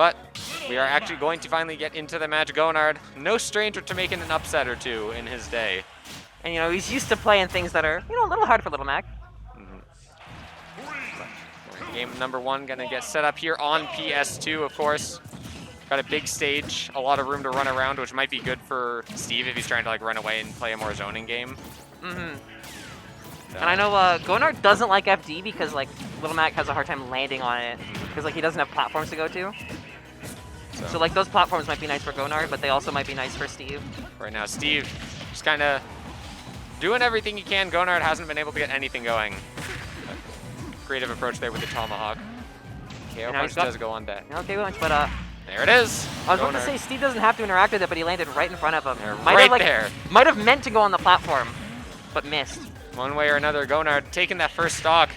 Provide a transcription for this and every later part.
But we are actually going to finally get into the match. G0nard, no stranger to making an upset or two in his day. And, you know, he's used to playing things that are, you know, a little hard for Little Mac. Game number 1 gonna get set up here on PS2, of course. Got a big stage, a lot of room to run around, which might be good for Steve if he's trying to like run away and play a more zoning game. And I know G0nard doesn't like FD because like Little Mac has a hard time landing on it because like he doesn't have platforms to go to. So like those platforms might be nice for G0nard, but they also might be nice for Steve. Right now, Steve just kind of doing everything he can. G0nard hasn't been able to get anything going. Creative approach there with the tomahawk. KO punch does go on deck. Okay, punch, but there it is. I was about to say Steve doesn't have to interact with it, but he landed right in front of him. There. Might have meant to go on the platform, but missed. One way or another, G0nard taking that first stock.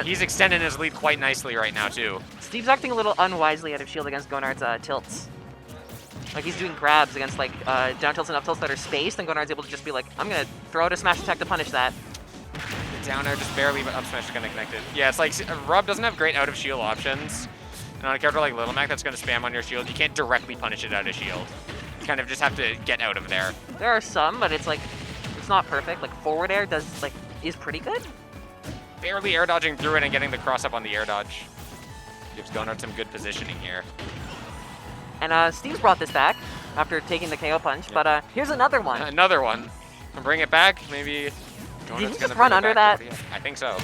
He's extending his lead quite nicely right now too. Steve's acting a little unwisely out of shield against G0nard's tilts. Like he's doing grabs against like down tilts and up tilts that are spaced, and G0nard's able to just be like, I'm gonna throw out a smash attack to punish that. Down air just barely, but up smash is gonna connect it. Yeah, it's like R.O.B doesn't have great out of shield options. And on a character like Little Mac that's gonna spam on your shield, you can't directly punish it out of shield. You kind of just have to get out of there. There are some, but it's like, it's not perfect. Like forward air is pretty good. Barely air dodging through it and getting the cross up on the air dodge. Gives G0nard some good positioning here. And Steve's brought this back after taking the KO punch, but here's another one. Another one. Bring it back, maybe. Did he just run under that? I think so.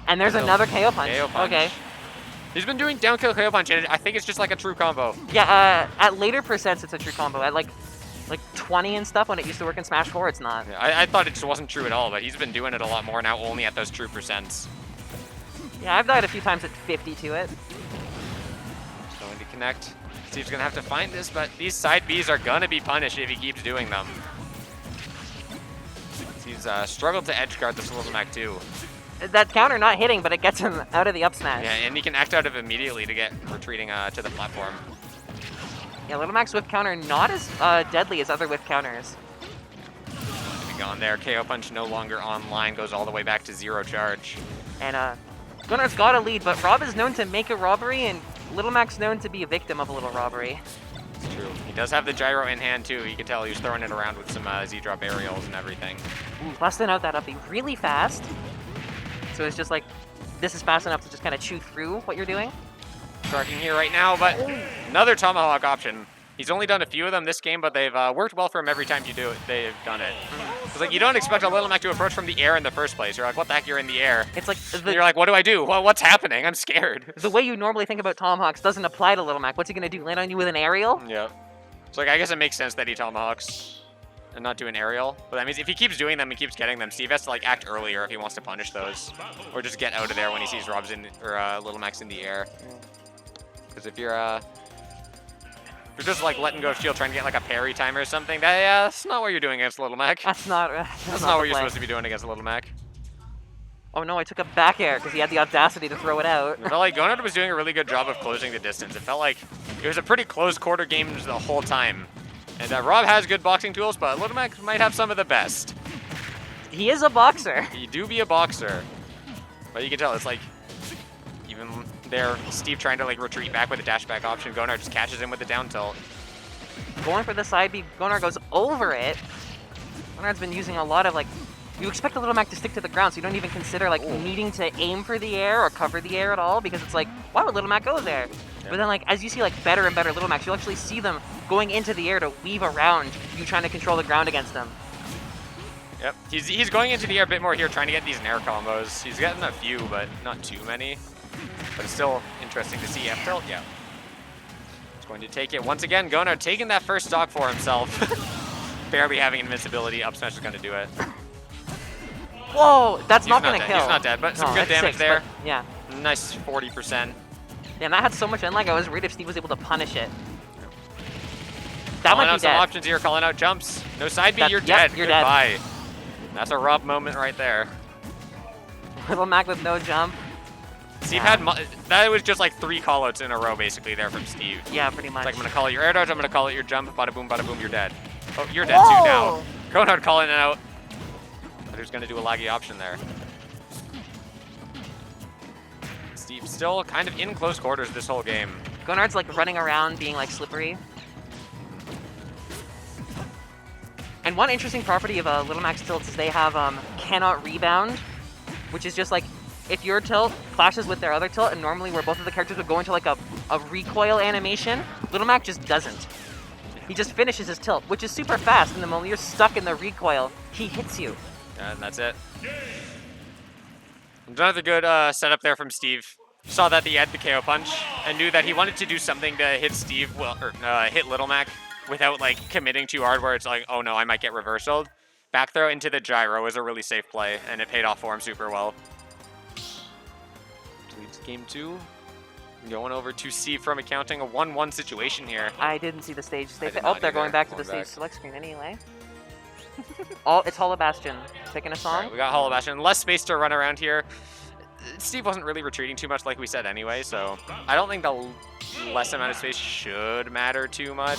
And there's another KO punch. KO punch. Okay. He's been doing down kill KO punch, and I think it's just like a true combo. Yeah, at later percents, it's a true combo. At like 20 and stuff, when it used to work in Smash 4, it's not. Yeah, I thought it just wasn't true at all, but he's been doing it a lot more now, only at those true percents. Yeah, I've died a few times at 50 to it. Going to connect. Steve's gonna have to find this, but these side Bs are gonna be punished if he keeps doing them. He's struggled to edge guard this Little Mac too. That counter not hitting, but it gets him out of the up smash. Yeah, and he can act out of immediately to get retreating to the platform. Yeah, Little Mac's whip counter not as deadly as other whip counters. Gone there. KO punch no longer online, goes all the way back to 0 charge. And G0nard's got a lead, but Rob is known to make a robbery, and Little Mac's known to be a victim of a little robbery. It's true. He does have the gyro in hand too. You can tell he was throwing it around with some Z-drop aerials and everything. Ooh, busting out that uppy really fast. So it's just like, this is fast enough to just kind of chew through what you're doing. Starting here right now, but another tomahawk option. He's only done a few of them this game, but they've worked well for him every time you do it. They've done it. It's like you don't expect a Little Mac to approach from the air in the first place. You're like, what the heck? You're in the air. It's like you're like, what do I do? Well, what's happening? I'm scared. The way you normally think about tomahawks doesn't apply to Little Mac. What's he gonna do? Land on you with an aerial? Yeah. So like, I guess it makes sense that he tomahawks and not do an aerial. But that means if he keeps doing them and keeps getting them, Steve has to like act earlier if he wants to punish those, or just get out of there when he sees Rob's in or Little Mac's in the air. Because if you're just like letting go of shield, trying to get like a parry timer or something, that's not what you're doing against Little Mac. That's not what you're supposed to be doing against Little Mac. Oh no, I took a back air because he had the audacity to throw it out. It felt like G0nard was doing a really good job of closing the distance. It felt like it was a pretty close quarter game the whole time. And R.O.B has good boxing tools, but Little Mac might have some of the best. He is a boxer. He do be a boxer. But you can tell it's like, even there, Steve trying to like retreat back with a dash back option. G0nard just catches him with the down tilt. Going for the side B, G0nard goes over it. G0nard's been using a lot of like, you expect a Little Mac to stick to the ground, so you don't even consider like needing to aim for the air or cover the air at all, because it's like, why would Little Mac go there? But then like, as you see like better and better Little Macs, you'll actually see them going into the air to weave around you trying to control the ground against them. Yep, he's going into the air a bit more here, trying to get these nair combos. He's getting a few, but not too many. But it's still interesting to see F tilt, yeah. He's going to take it once again. G0nard taking that first stock for himself. Barely having invincibility. Up smash is going to do it. Whoa, that's not going to kill. He's not dead, but some good damage there. Yeah. Nice 40%. Yeah, and that had so much end lag, I was worried if Steve was able to punish it. That might be dead. Some options here, calling out jumps. No side B, you're dead. Yep, you're Goodbye. Dead. That's a R.O.B moment right there. Little Mac with no jump. Steve had, that was just like 3 callouts in a row basically there from Steve. Yeah, pretty much. It's like, I'm going to call it your air dodge, I'm going to call it your jump, bada boom, you're dead. Oh, you're dead too now. G0nard calling it out. But who's going to do a laggy option there? Steve still kind of in close quarters this whole game. Go-nard's like running around being like slippery. And one interesting property of Little Mac's tilts is they have cannot rebound, which is just like if your tilt clashes with their other tilt, and normally where both of the characters would go into like a recoil animation, Little Mac just doesn't. He just finishes his tilt, which is super fast, and the moment you're stuck in the recoil, he hits you. And that's it. Another good setup there from Steve. Saw that he had the KO punch and knew that he wanted to do something to hit Steve, hit Little Mac without like committing too hard where it's like, oh no, I might get reversaled. Back throw into the gyro is a really safe play, and it paid off for him super well. Leads game 2. Going over to Steve from accounting, a 1-1 situation here. I didn't see the stage. I did Oh, not they're either. going back to the Going stage back. select screen anyway. It's Hollow Bastion. Picking a song. Alright, we got Hollow Bastion. Less space to run around here. Steve wasn't really retreating too much like we said anyway, so I don't think the less amount of space should matter too much.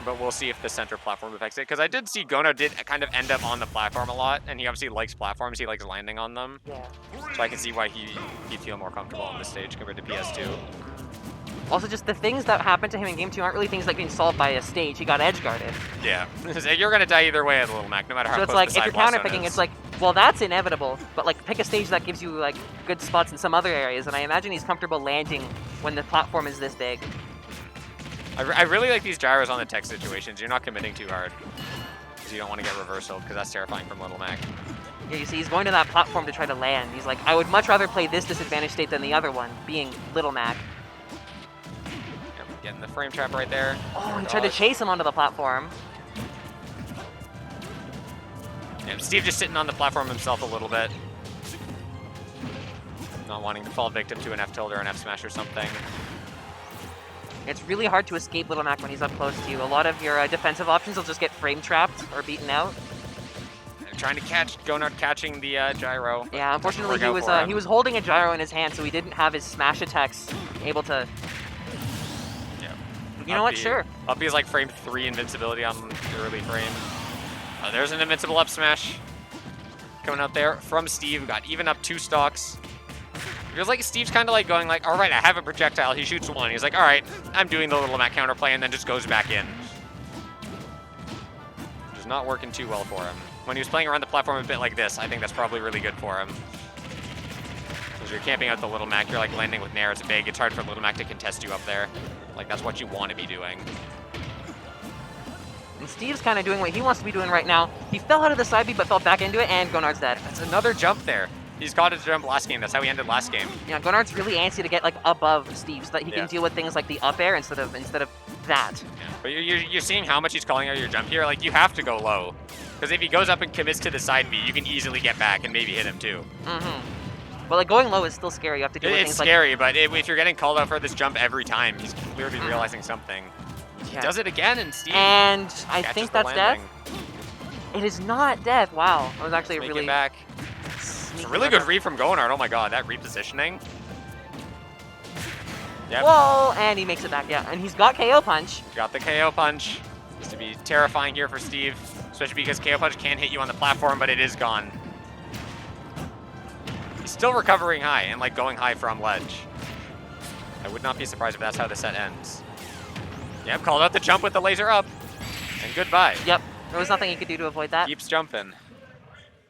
But we'll see if the center platform affects it. Because I did see G0nard did kind of end up on the platform a lot, and he obviously likes platforms. He likes landing on them. Yeah. So I can see why he'd feel more comfortable on this stage compared to PS2. Also, just the things that happened to him in Game 2 aren't really things like being solved by a stage. He got edge guarded. Yeah. You're going to die either way at Little Mac, no matter how So it's close like, the if side you're blast counter zone picking, is. it's like, well, that's inevitable. But like, pick a stage that gives you like good spots in some other areas. And I imagine he's comfortable landing when the platform is this big. I really like these gyros on the tech situations. You're not committing too hard. Because you don't want to get reversaled, because that's terrifying from Little Mac. Yeah, you see, he's going to that platform to try to land. He's like, I would much rather play this disadvantaged state than the other one, being Little Mac. Yep, getting the frame trap right there. Oh, he tried to chase him onto the platform. Yeah, Steve just sitting on the platform himself a little bit. Not wanting to fall victim to an F tilt or an F smash or something. It's really hard to escape Little Mac when he's up close to you. A lot of your defensive options will just get frame trapped or beaten out. Trying to catch G0nard catching the gyro. Yeah, unfortunately Doesn't work out for him. he was holding a gyro in his hand, so he didn't have his smash attacks able to. Yeah. You know what? Sure. Up is like frame 3 invincibility on the early frame. Oh, there's an invincible up smash coming out there from Steve. Got even up 2 stocks. Feels like Steve's kind of like going like, all right, I have a projectile. He shoots 1. He's like, all right, I'm doing the Little Mac counterplay, and then just goes back in. Which is not working too well for him. When he was playing around the platform a bit like this, I think that's probably really good for him. Because you're camping out the Little Mac, you're like landing with Nair, it's big. It's hard for Little Mac to contest you up there. Like, that's what you want to be doing. And Steve's kind of doing what he wants to be doing right now. He fell out of the side B, but fell back into it, and G0nard's dead. That's another jump there. He's got his jump last game. That's how he ended last game. Yeah, G0nard's really antsy to get like above Steve so that he Yeah. can deal with things like the up air instead of that. Yeah. But you're seeing how much he's calling out your jump here. Like, you have to go low. Because if he goes up and commits to the side B, you can easily get back and maybe hit him too. But like going low is still scary. You have to deal with It's things scary, but if you're getting called out for this jump every time, he's clearly realizing something. He Yeah. does it again, and Steve And I catches think the that's death. landing. It is not death. Wow, that was actually a Make really it back. It's a really good read from G0nard. Oh my god, that repositioning. Yep. Whoa, and he makes it back. Yeah, and he's got KO punch. Got the KO punch. This to be terrifying here for Steve, especially because KO punch can hit you on the platform, but it is gone. He's still recovering high and like going high from ledge. I would not be surprised if that's how the set ends. Yep, called out the jump with the laser up. And goodbye. Yep, there was nothing he could do to avoid that. Keeps jumping.